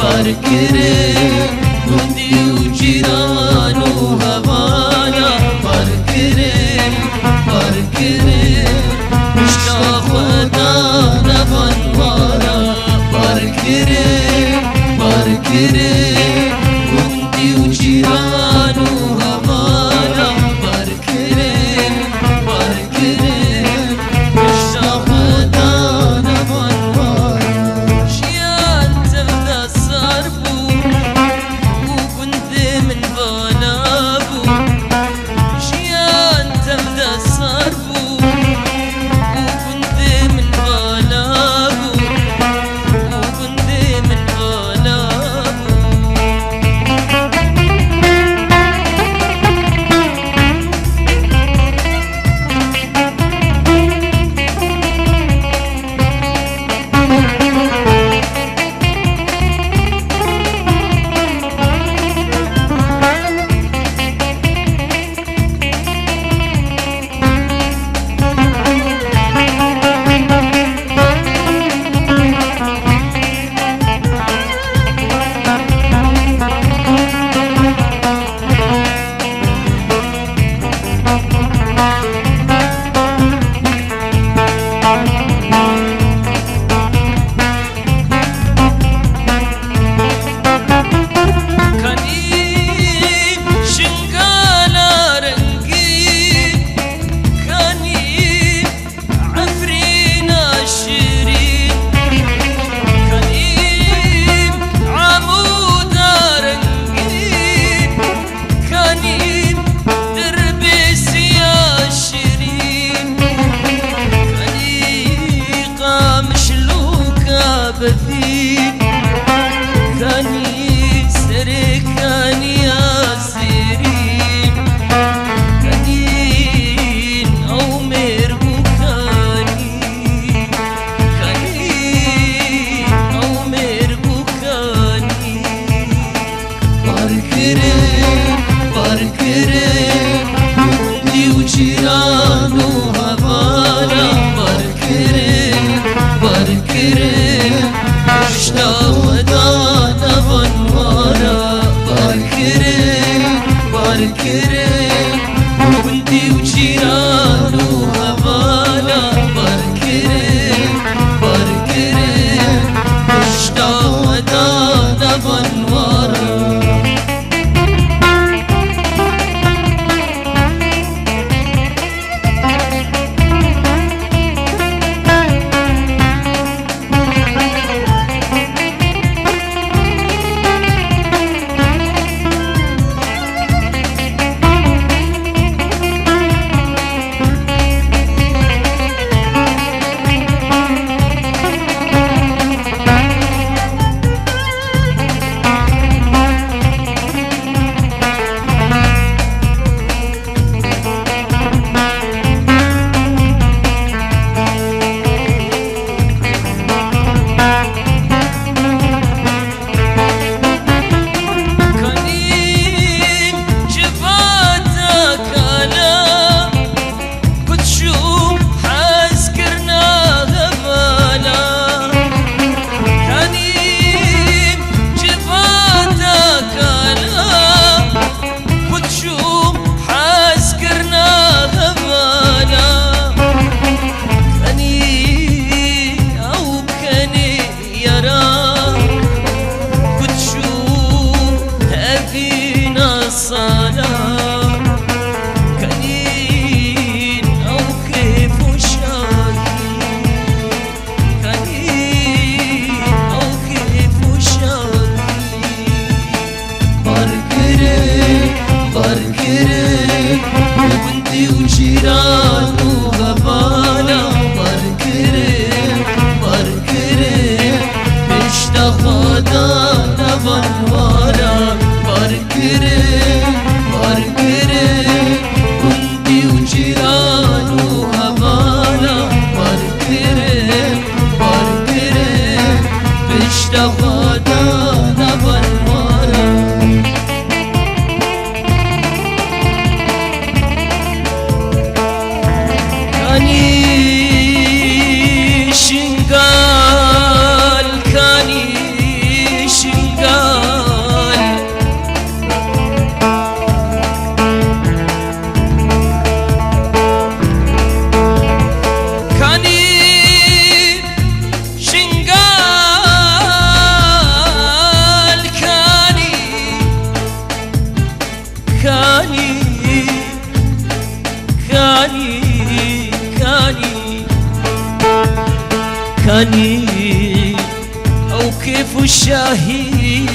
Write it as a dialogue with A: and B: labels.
A: باركرين ودي وجيران وهوانا باركرين مشتاق ودانا بنوانا باركرين ودي وجيران وهوانا باركرين مشتاق ودانا بنوانا شيان تبدا الصربو وكنت من بلابو شيان تبدا الصربو وكنت من بلابو بثيك كاني سرك كاني ياسرين كانين أو مربو كانين أو مربو كانين باركرين ودي وجيران وهوانا باركرين مشتاق ودانا بنوانا باركرين ودي وجيران وهوانا باركرين مشتاق ودانا بنوانا بركرك وانتي وجيران وغبانا بركرك مشتاق دانا بنوانا بركرك وانتي وجيران وغبانا بركرك مشتاق دانا بنوانا كاني أو كيف الشهيد